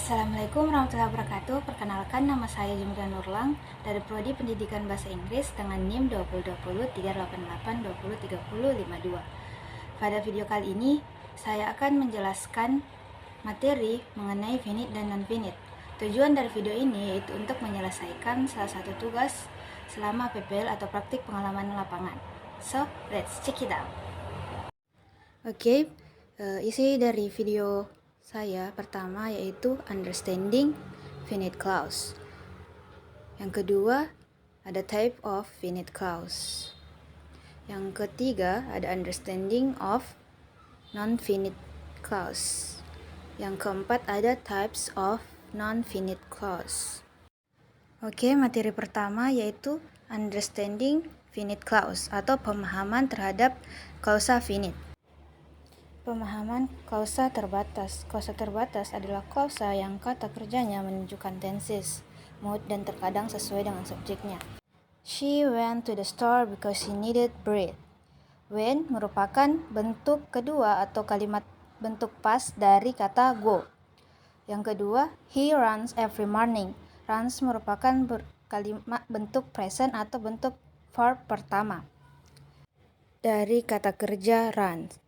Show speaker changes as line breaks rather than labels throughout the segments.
Assalamualaikum warahmatullahi wabarakatuh. Perkenalkan, nama saya Jumida Nurlang dari Prodi Pendidikan Bahasa Inggris dengan NIM 2020-388-203052. Pada video kali ini, saya akan menjelaskan materi mengenai finite dan non-finite. Tujuan dari video ini yaitu untuk menyelesaikan salah satu tugas selama PPL atau praktik pengalaman lapangan. So, let's check it out. Oke, isi dari video saya pertama yaitu understanding finite clause. Yang kedua ada type of finite clause. Yang ketiga ada understanding of non-finite clause. Yang keempat ada types of non-finite clause. Oke, materi pertama yaitu understanding finite clause atau pemahaman terhadap klausa finite. Pemahaman klausa terbatas. Klausa terbatas adalah klausa yang kata kerjanya menunjukkan tenses, mood, dan terkadang sesuai dengan subjeknya. She went to the store because she needed bread. When merupakan bentuk kedua atau kalimat bentuk pas dari kata go. Yang kedua, he runs every morning. Runs merupakan kalimat bentuk present atau bentuk verb pertama dari kata kerja runs.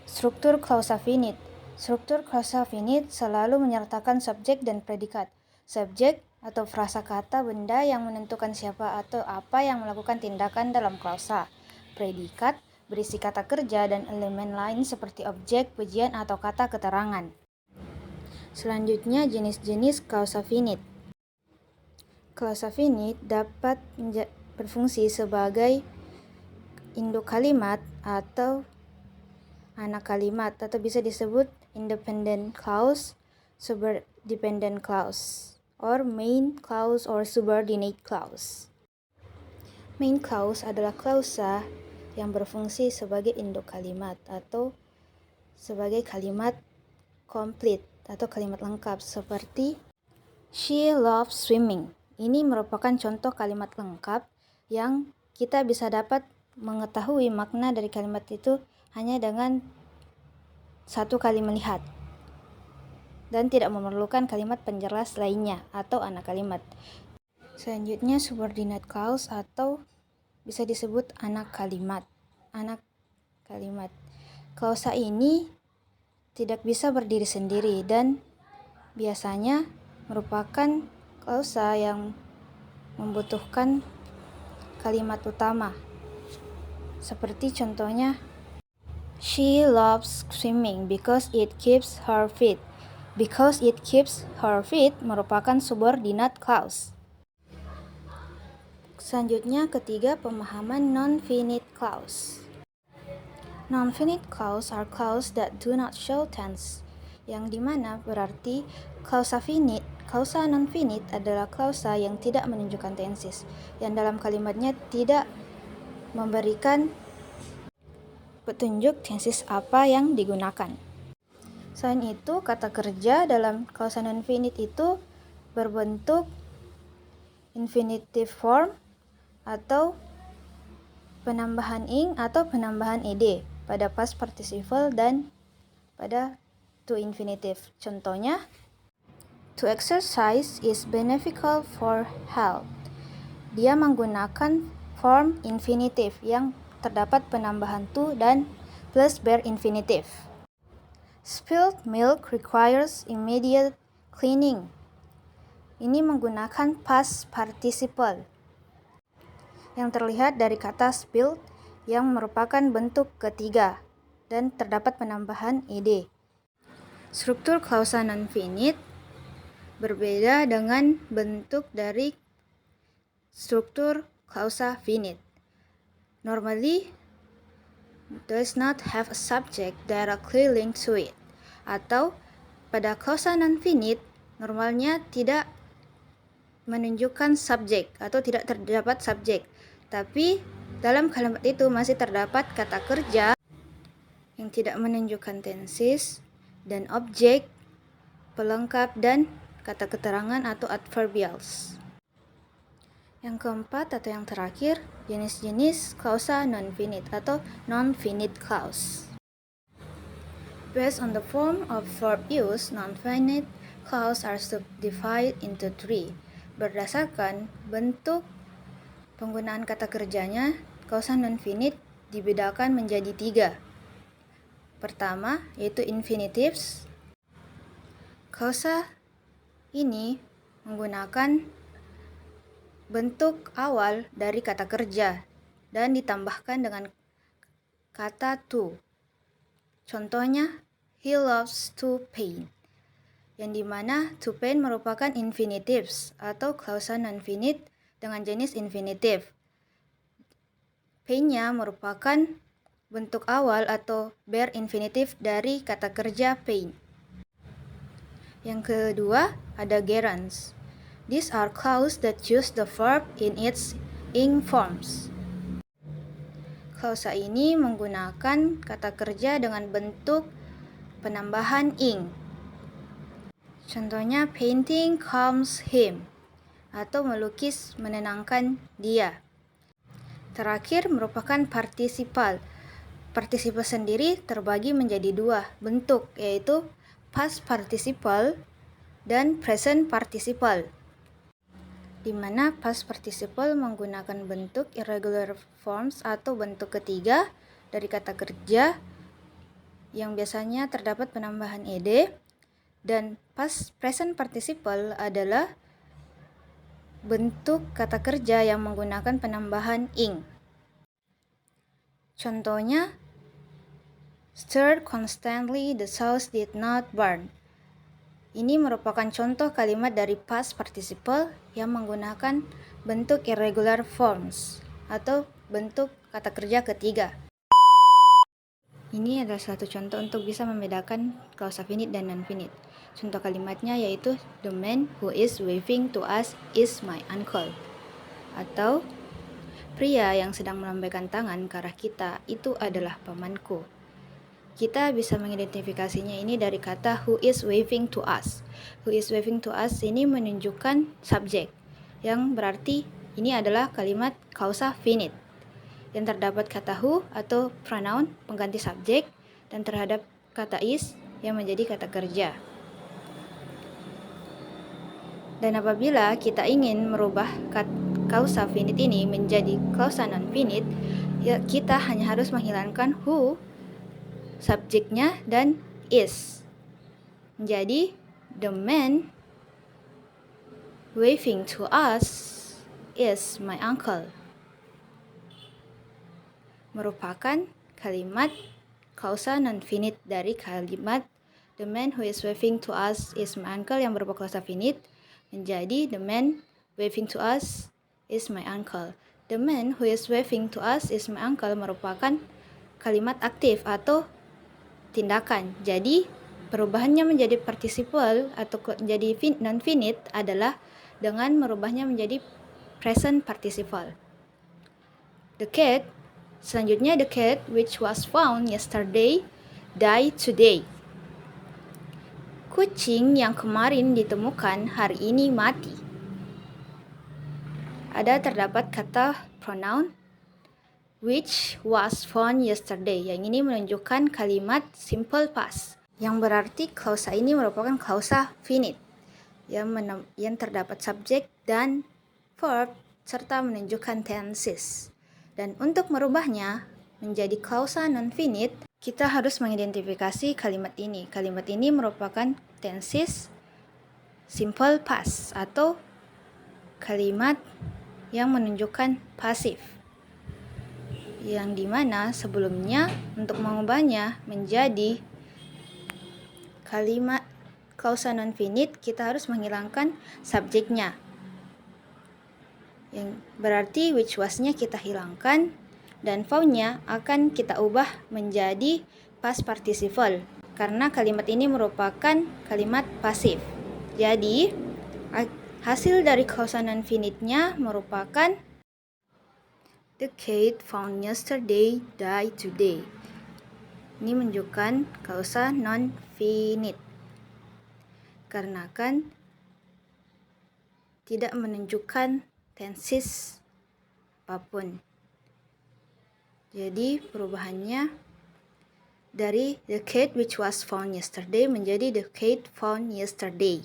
Struktur klausa finite. Struktur klausa finite selalu menyertakan subjek dan predikat. Subjek atau frasa kata benda yang menentukan siapa atau apa yang melakukan tindakan dalam klausa. Predikat berisi kata kerja dan elemen lain seperti objek, pujian, atau kata keterangan. Selanjutnya, jenis-jenis klausa finite. Klausa finite dapat berfungsi sebagai induk kalimat atau anak kalimat, atau bisa disebut independent clause, subordinate clause, or main clause or subordinate clause. Main clause adalah klausa yang berfungsi sebagai induk kalimat atau sebagai kalimat komplit atau kalimat lengkap seperti she loves swimming. Ini merupakan contoh kalimat lengkap yang kita bisa dapat mengetahui makna dari kalimat itu hanya dengan satu kali melihat dan tidak memerlukan kalimat penjelas lainnya atau anak kalimat. Selanjutnya subordinate clause atau bisa disebut anak kalimat. Klausa ini tidak bisa berdiri sendiri dan biasanya merupakan klausa yang membutuhkan kalimat utama. Seperti contohnya, she loves swimming because it keeps her fit. Because it keeps her fit merupakan subordinate clause. Selanjutnya, ketiga, pemahaman non-finite clause. Non-finite clause are clause that do not show tense, yang dimana berarti klausa non-finite adalah klausa yang tidak menunjukkan tenses, yang dalam kalimatnya tidak memberikan petunjuk tenses apa yang digunakan. Selain itu, kata kerja dalam klausa non-finite itu berbentuk infinitive form atau penambahan ing atau penambahan ed pada past participle dan pada to infinitive. Contohnya, to exercise is beneficial for health. Dia menggunakan form infinitive yang terdapat penambahan to dan plus bare infinitive. Spilled milk requires immediate cleaning. Ini menggunakan past participle yang terlihat dari kata spilled yang merupakan bentuk ketiga dan terdapat penambahan ed. Struktur klausa non-finite berbeda dengan bentuk dari struktur klausa finite. Normally does not have a subject directly linked to it. Atau pada klausa non-finite normalnya tidak menunjukkan subjek atau tidak terdapat subjek, tapi dalam kalimat itu masih terdapat kata kerja yang tidak menunjukkan tenses dan objek, pelengkap, dan kata keterangan atau adverbials. Yang keempat atau yang terakhir, jenis-jenis klausa non-finite atau non-finite clause. Based on the form of verb use, non-finite clause are subdivided into three. Berdasarkan bentuk penggunaan kata kerjanya, klausa non-finite dibedakan menjadi tiga. Pertama, yaitu infinitives. Klausa ini menggunakan bentuk awal dari kata kerja dan ditambahkan dengan kata to. Contohnya, he loves to paint, yang dimana to paint merupakan infinitives atau klausa non-finite dengan jenis infinitive. Paint-nya merupakan bentuk awal atau bare infinitive dari kata kerja paint. Yang kedua, ada gerunds. These are clauses that use the verb in its ing forms. Klausa ini menggunakan kata kerja dengan bentuk penambahan ing. Contohnya, painting calms him, atau melukis menenangkan dia. Terakhir merupakan partisipal. Partisiple sendiri terbagi menjadi dua bentuk, yaitu past participle dan present participle, di mana past participle menggunakan bentuk irregular forms atau bentuk ketiga dari kata kerja yang biasanya terdapat penambahan ed, dan past present participle adalah bentuk kata kerja yang menggunakan penambahan ing. Contohnya, stirred constantly, the sauce did not burn. Ini merupakan contoh kalimat dari past participle yang menggunakan bentuk irregular forms atau bentuk kata kerja ketiga. Ini adalah satu contoh untuk bisa membedakan klausa finite dan non-finite. Contoh kalimatnya yaitu, the man who is waving to us is my uncle. Atau, pria yang sedang melambaikan tangan ke arah kita itu adalah pamanku. Kita bisa mengidentifikasinya ini dari kata who is waving to us. Who is waving to us ini menunjukkan subjek, yang berarti ini adalah kalimat klausa finite yang terdapat kata who atau pronoun pengganti subjek dan terhadap kata is yang menjadi kata kerja. Dan apabila kita ingin merubah klausa finite ini menjadi klausa non-finite, ya kita hanya harus menghilangkan who subjeknya dan is. Jadi, the man waving to us is my uncle merupakan kalimat klausa non-finite dari kalimat the man who is waving to us is my uncle yang berupa klausa finite menjadi the man waving to us is my uncle. The man who is waving to us is my uncle merupakan kalimat aktif atau tindakan. Jadi, perubahannya menjadi participle atau menjadi non-finite adalah dengan merubahnya menjadi present participle. Selanjutnya, the cat which was found yesterday died today. Kucing yang kemarin ditemukan hari ini mati. Ada terdapat kata pronoun which was found yesterday, yang ini menunjukkan kalimat simple past, yang berarti klausa ini merupakan klausa finite yang terdapat subjek dan verb serta menunjukkan tenses. Dan untuk merubahnya menjadi klausa non-finite, kita harus mengidentifikasi kalimat ini. Kalimat ini merupakan tenses simple past atau kalimat yang menunjukkan pasif, yang dimana sebelumnya untuk mengubahnya menjadi kalimat klausa non-finite kita harus menghilangkan subjeknya, yang berarti which was-nya kita hilangkan dan found-nya akan kita ubah menjadi past participle karena kalimat ini merupakan kalimat pasif. Jadi hasil dari klausa non-finite-nya merupakan the cat found yesterday died today. Ini menunjukkan klausa non-finite karena kan tidak menunjukkan tenses apapun. Jadi perubahannya dari the cat which was found yesterday menjadi the cat found yesterday.